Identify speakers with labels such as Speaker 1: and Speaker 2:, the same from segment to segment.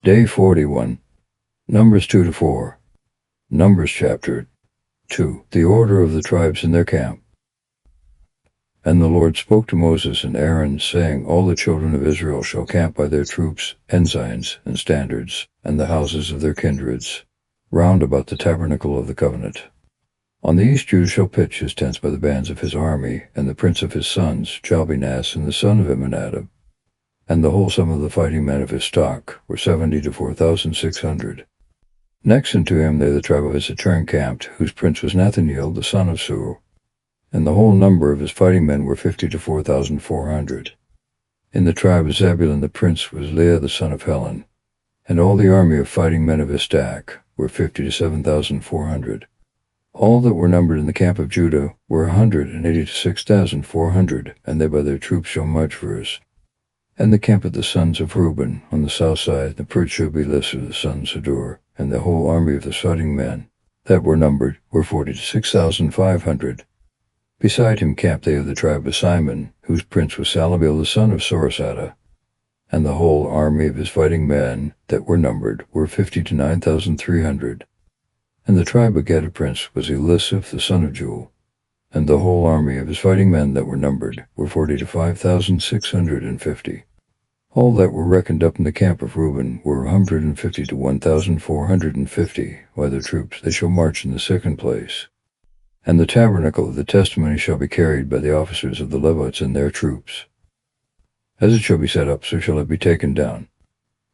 Speaker 1: Day 41. Numbers 2-4. Numbers chapter 2. The order of the tribes in their camp. And the Lord spoke to Moses and Aaron, saying, All the children of Israel shall camp by their troops, ensigns, and standards, and the houses of their kindreds, round about the tabernacle of the covenant. On the east Judah shall pitch his tents by the bands of his army, and the prince of his sons, Jalbinas, and the son of Amminadab. And the whole sum of the fighting men of his stock were 70 to 4,600. Next unto him there the tribe of Issachar encamped, whose prince was Nathaniel the son of Sur. And the whole number of his fighting men were 50 to 4,400. In the tribe of Zebulun the prince was Leah the son of Helon. And all the army of fighting men of his stack were 50 to 7,400. All that were numbered in the camp of Judah were 180 to 6,400, and they by their troops shall march for us. And the camp of the sons of Reuben on the south side, the prince shall be Lisser the son of Sadur, and the whole army of the fighting men that were numbered were 40 to 6,500. Beside him camped they of the tribe of Simon, whose prince was Salabiel the son of Sorasada. And the whole army of his fighting men that were numbered were 50 to 9,300. And the tribe of Gad prince was Elisaph the son of Joel. And the whole army of his fighting men that were numbered were 40 to 5,650. All that were reckoned up in the camp of Reuben were 150 to 1,450, while their troops they shall march in the second place. And the tabernacle of the testimony shall be carried by the officers of the Levites and their troops. As it shall be set up, so shall it be taken down.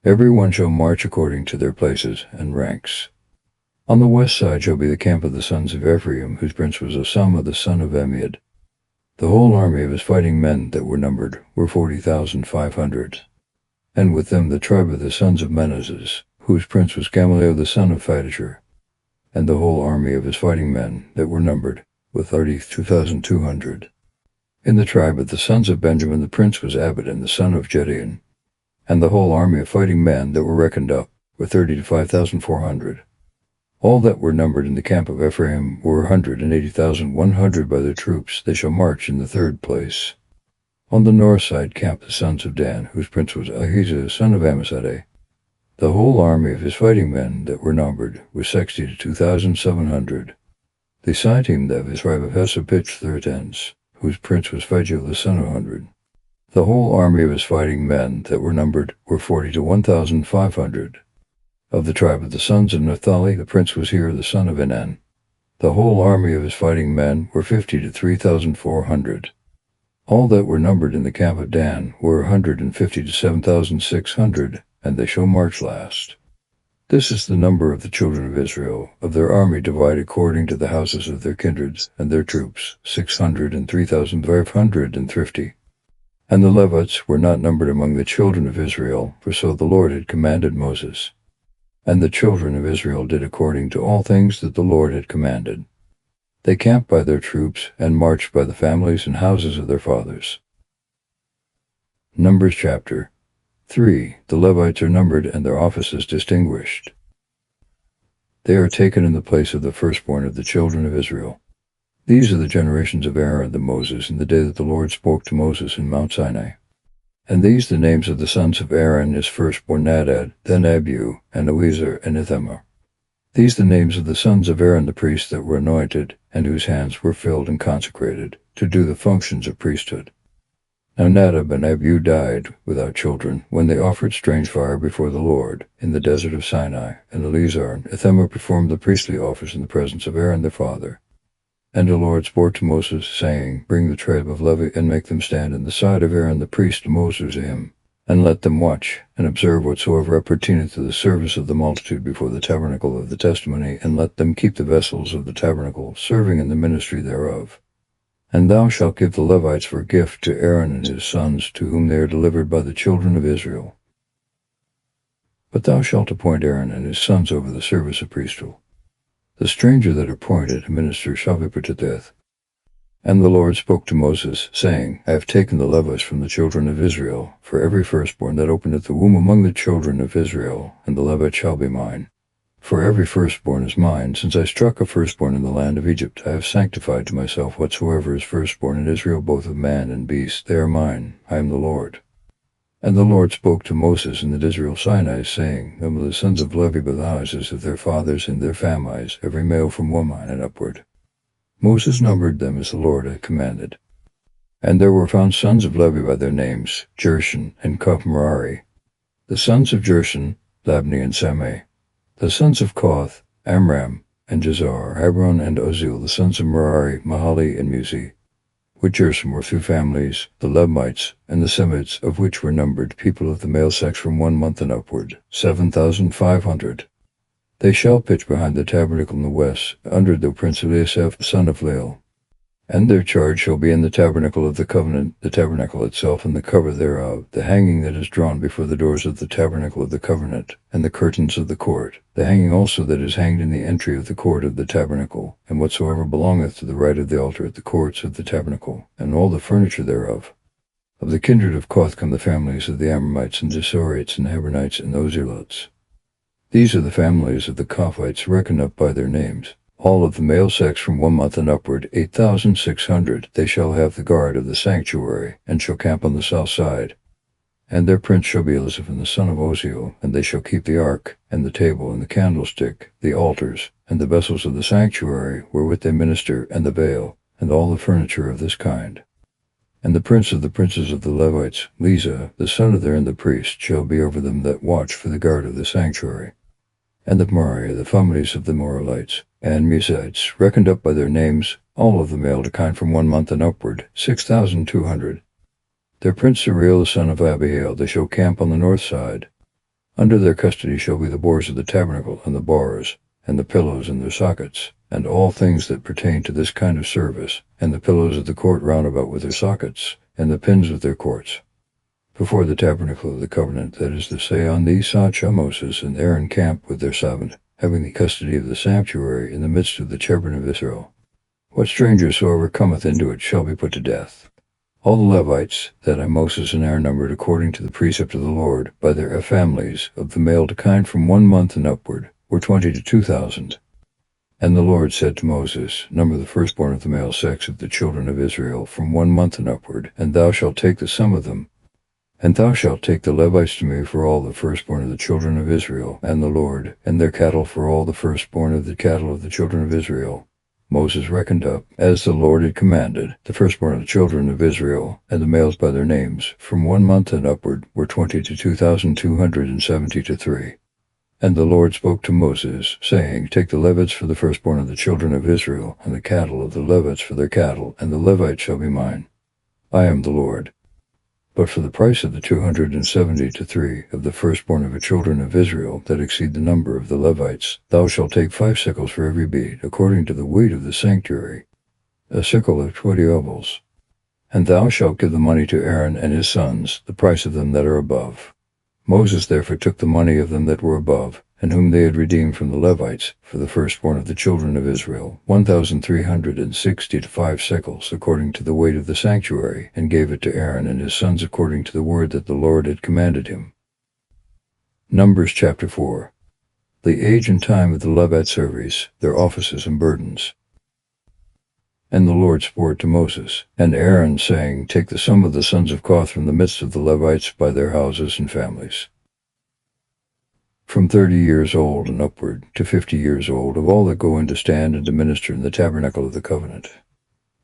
Speaker 1: Every one shall march according to their places and ranks. On the west side shall be the camp of the sons of Ephraim, whose prince was Osama the son of Amiad. The whole army of his fighting men that were numbered were 40,500. And with them the tribe of the sons of Manasseh, whose prince was Gamaliel the son of Phaddashur. And the whole army of his fighting men that were numbered were 32,200. In the tribe of the sons of Benjamin the prince was Abidan the son of Gideon. And the whole army of fighting men that were reckoned up were 30 to 5,400. All that were numbered in the camp of Ephraim were 180,100 by their troops. They shall march in the third place. On the north side camped the sons of Dan, whose prince was Ahijah son of Ammissadai. The whole army of his fighting men that were numbered was 60 to 2,700. Beside him the of his tribe of Hesser pitched their tents, whose prince was Phagiel the son of Hundred. The whole army of his fighting men that were numbered were 40 to 1,500. Of the tribe of the sons of Naphtali, the prince was Here the son of Enan. The whole army of his fighting men were 50 to 3,400. All that were numbered in the camp of Dan were 150 to 7,600, and they shall march last. This is the number of the children of Israel, of their army divided according to the houses of their kindreds, and their troops, 603,550. And the Levites were not numbered among the children of Israel, for so the Lord had commanded Moses. And the children of Israel did according to all things that the Lord had commanded. They camped by their troops, and marched by the families and houses of their fathers. Numbers chapter 3. The Levites are numbered, and their offices distinguished. They are taken in the place of the firstborn of the children of Israel. These are the generations of Aaron the Moses in the day that the Lord spoke to Moses in Mount Sinai. And these the names of the sons of Aaron, his firstborn Nadab, then Abihu, and Eleazar, and Ithamar. These the names of the sons of Aaron the priest that were anointed, and whose hands were filled and consecrated, to do the functions of priesthood. Now Nadab and Abihu died without children, when they offered strange fire before the Lord, in the desert of Sinai, and Eleazar and Ithamar performed the priestly office in the presence of Aaron their father. And the Lord spoke to Moses, saying, Bring the tribe of Levi, and make them stand in the side of Aaron the priest Moses him, and let them watch, and observe whatsoever appertaineth to the service of the multitude before the tabernacle of the testimony, and let them keep the vessels of the tabernacle, serving in the ministry thereof. And thou shalt give the Levites for a gift to Aaron and his sons, to whom they are delivered by the children of Israel. But thou shalt appoint Aaron and his sons over the service of priesthood. The stranger that appointed a minister shall be put to death. And the Lord spoke to Moses, saying, I have taken the Levites from the children of Israel, for every firstborn that openeth the womb among the children of Israel, and the Levite shall be mine. For every firstborn is mine. Since I struck a firstborn in the land of Egypt, I have sanctified to myself whatsoever is firstborn in Israel, both of man and beast. They are mine. I am the Lord. And the Lord spoke to Moses and the Israel Sinai, saying, Number the sons of Levi by the houses of their fathers and their families, every male from woman and upward. Moses numbered them as the Lord had commanded. And there were found sons of Levi by their names, Gershon and Koth-Merari. The sons of Gershon, Labni and Sameh. The sons of Koth, Amram and Jazar, Hebron and Uzziel. The sons of Merari, Mahali and Musi. With Gershon were 2 families, the Levites and the Semites, of which were numbered people of the male sex from 1 month and upward, 7,500. They shall pitch behind the tabernacle in the west, under the prince of Asaph, son of Lael. And their charge shall be in the tabernacle of the covenant, the tabernacle itself and the cover thereof, the hanging that is drawn before the doors of the tabernacle of the covenant, and the curtains of the court, the hanging also that is hanged in the entry of the court of the tabernacle, and whatsoever belongeth to the right of the altar at the courts of the tabernacle, and all the furniture thereof. Of the kindred of Koth come the families of the Amramites and Jesorites and Hebronites and Ozelites. These are the families of the Kothites reckoned up by their names. All of the male sex from 1 month and upward, 8,600. They shall have the guard of the sanctuary, and shall camp on the south side. And their prince shall be Elizaphan the son of Oziel, and they shall keep the ark, and the table, and the candlestick, the altars, and the vessels of the sanctuary, wherewith they minister, and the veil, and all the furniture of this kind. And the prince of the princes of the Levites, Leza, the son of Aaron the priest, shall be over them that watch for the guard of the sanctuary. And the Merari, the families of the Moralites, and Musites, reckoned up by their names, all of the male to kind from 1 month and upward, 6,200. Their prince Uriel the son of Abihail, they shall camp on the north side. Under their custody shall be the bores of the tabernacle, and the bars, and the pillows and their sockets, and all things that pertain to this kind of service, and the pillows of the court round about with their sockets, and the pins of their courts. Before the tabernacle of the covenant, that is to say, on these shall Moses and Aaron camp with their servant, having the custody of the sanctuary in the midst of the children of Israel. What stranger soever cometh into it shall be put to death. All the Levites, that Moses and Aaron numbered according to the precept of the Lord, by their families, of the male to kind from 1 month and upward, were 20 to 2,000. And the Lord said to Moses, Number the firstborn of the male sex of the children of Israel from 1 month and upward, and thou shalt take the sum of them. And thou shalt take the Levites to me for all the firstborn of the children of Israel, and the Lord, and their cattle for all the firstborn of the cattle of the children of Israel. Moses reckoned up, as the Lord had commanded, the firstborn of the children of Israel, and the males by their names, from 1 month and upward, were 20 to 2,273. And the Lord spoke to Moses, saying, Take the Levites for the firstborn of the children of Israel, and the cattle of the Levites for their cattle, and the Levites shall be mine. I am the Lord. But for the price of the 273 of the firstborn of the children of Israel that exceed the number of the Levites, thou shalt take 5 sickles for every bead, according to the weight of the sanctuary, a sickle of 20 ovals. And thou shalt give the money to Aaron and his sons, the price of them that are above. Moses therefore took the money of them that were above, and whom they had redeemed from the Levites, for the firstborn of the children of Israel, 1,360 to 5 sickles, according to the weight of the sanctuary, and gave it to Aaron and his sons according to the word that the Lord had commanded him. Numbers chapter 4. The age and time of the Levite service, their offices and burdens. And the Lord swore to Moses and Aaron, saying, Take the sum of the sons of Koth from the midst of the Levites by their houses and families. From 30 years old and upward to 50 years old, of all that go in to stand and to minister in the tabernacle of the covenant.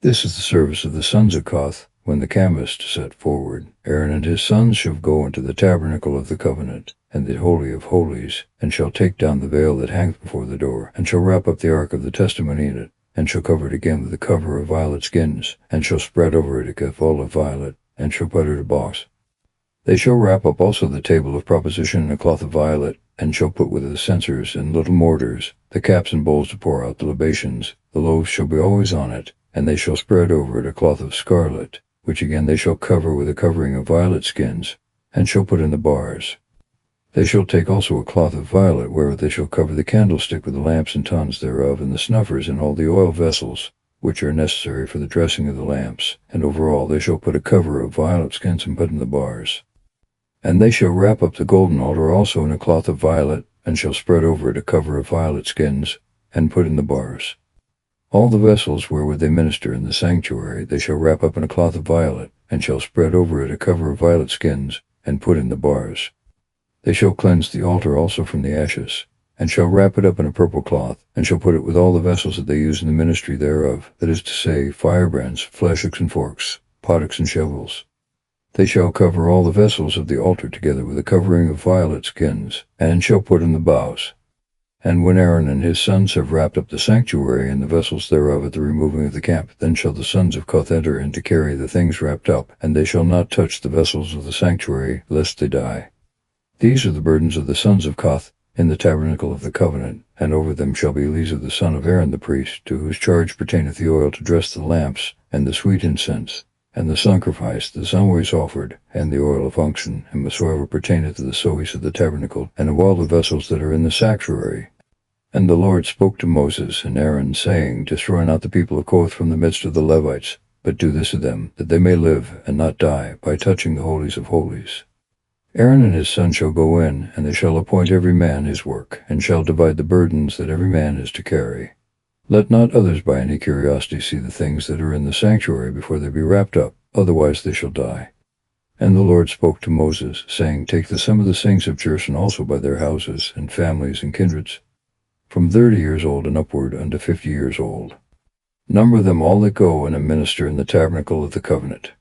Speaker 1: This is the service of the sons of Koth, when the canvas is set forward. Aaron and his sons shall go into the tabernacle of the covenant, and the holy of holies, and shall take down the veil that hangeth before the door, and shall wrap up the ark of the testimony in it, and shall cover it again with a cover of violet skins, and shall spread over it a gethol of violet, and shall put it a box. They shall wrap up also the table of proposition in a cloth of violet, and shall put with it the censers and little mortars, the caps and bowls to pour out the libations. The loaves shall be always on it, and they shall spread over it a cloth of scarlet, which again they shall cover with a covering of violet skins, and shall put in the bars. They shall take also a cloth of violet, wherewith they shall cover the candlestick with the lamps and tongs thereof, and the snuffers and all the oil vessels, which are necessary for the dressing of the lamps, and over all they shall put a cover of violet skins and put in the bars. And they shall wrap up the golden altar also in a cloth of violet, and shall spread over it a cover of violet skins, and put in the bars. All the vessels wherewith they minister in the sanctuary they shall wrap up in a cloth of violet, and shall spread over it a cover of violet skins, and put in the bars. They shall cleanse the altar also from the ashes, and shall wrap it up in a purple cloth, and shall put it with all the vessels that they use in the ministry thereof, that is to say, firebrands, fleshhooks and forks, pottocks and shovels. They shall cover all the vessels of the altar together with a covering of violet skins, and shall put in the boughs. And when Aaron and his sons have wrapped up the sanctuary and the vessels thereof at the removing of the camp, then shall the sons of Kohath enter in to carry the things wrapped up, and they shall not touch the vessels of the sanctuary, lest they die. These are the burdens of the sons of Kohath in the tabernacle of the covenant, and over them shall be Eleazar the son of Aaron the priest, to whose charge pertaineth the oil to dress the lamps, and the sweet incense, and the sacrifice that is always offered, and the oil of unction, and whatsoever pertaineth to the service of the tabernacle, and of all the vessels that are in the sanctuary. And the Lord spoke to Moses and Aaron, saying, Destroy not the people of Kohath from the midst of the Levites, but do this to them, that they may live and not die, by touching the holies of holies. Aaron and his sons shall go in, and they shall appoint every man his work, and shall divide the burdens that every man is to carry. Let not others by any curiosity see the things that are in the sanctuary before they be wrapped up, otherwise they shall die. And the Lord spoke to Moses, saying, Take the sum of the saints of Gershon also by their houses, and families, and kindreds, from 30 years old and upward unto 50 years old. Number them all that go and minister in the tabernacle of the covenant.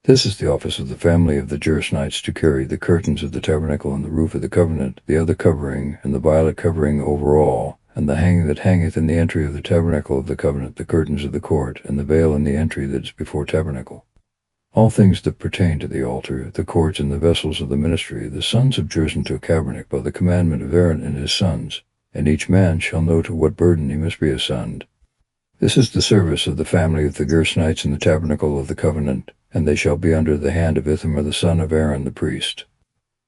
Speaker 1: This is the office of the family of the Gershonites, to carry the curtains of the tabernacle and the roof of the covenant, the other covering, and the violet covering over all, and the hanging that hangeth in the entry of the tabernacle of the covenant, the curtains of the court, and the veil in the entry that is before tabernacle. All things that pertain to the altar, the courts, and the vessels of the ministry, the sons of Gershon took Kaepernick by the commandment of Aaron and his sons, and each man shall know to what burden he must be assigned. This is the service of the family of the Gershonites in the tabernacle of the covenant, and they shall be under the hand of Ithamar the son of Aaron the priest.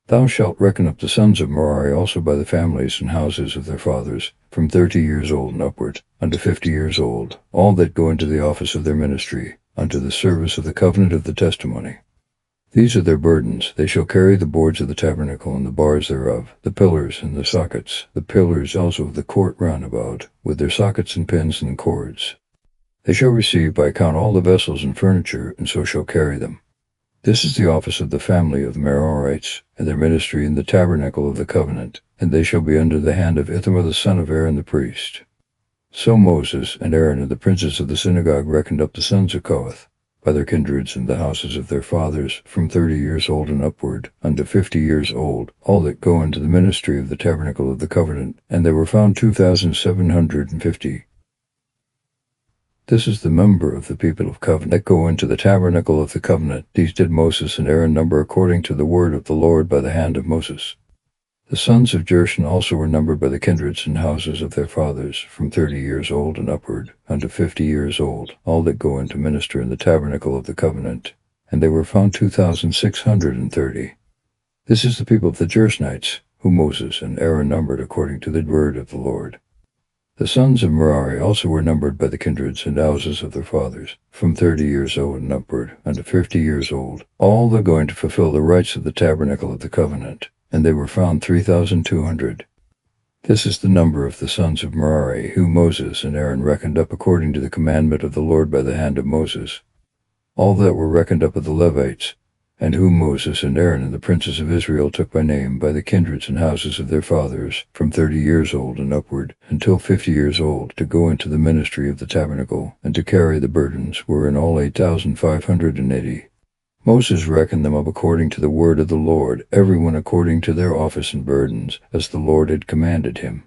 Speaker 1: Thou shalt reckon up the sons of Merari also by the families and houses of their fathers, from 30 years old and upward, unto 50 years old, all that go into the office of their ministry, unto the service of the covenant of the testimony. These are their burdens. They shall carry the boards of the tabernacle and the bars thereof, the pillars and the sockets, the pillars also of the court round about, with their sockets and pins and cords. They shall receive by account all the vessels and furniture, and so shall carry them. This is the office of the family of the Merarites, and their ministry in the tabernacle of the covenant, and they shall be under the hand of Ithamar the son of Aaron the priest. So Moses and Aaron and the princes of the synagogue reckoned up the sons of Kohath, by their kindreds and the houses of their fathers, from 30 years old and upward, unto 50 years old, all that go into the ministry of the tabernacle of the covenant, and there were found 2,750. This is the number of the people of covenant that go into the tabernacle of the covenant. These did Moses and Aaron number according to the word of the Lord by the hand of Moses. The sons of Gershon also were numbered by the kindreds and houses of their fathers, from 30 years old and upward, unto 50 years old, all that go in to minister in the tabernacle of the covenant, and they were found 2,630. This is the people of the Gershonites, whom Moses and Aaron numbered according to the word of the Lord. The sons of Merari also were numbered by the kindreds and houses of their fathers, from 30 years old and upward, unto 50 years old, all that going to fulfill the rites of the tabernacle of the covenant, and they were found 3,200. This is the number of the sons of Merari, whom Moses and Aaron reckoned up according to the commandment of the Lord by the hand of Moses. All that were reckoned up of the Levites, and whom Moses and Aaron and the princes of Israel took by name, by the kindreds and houses of their fathers, from 30 years old and upward, until 50 years old, to go into the ministry of the tabernacle, and to carry the burdens, were in all 8,580. Moses reckoned them up according to the word of the Lord, every one according to their office and burdens, as the Lord had commanded him.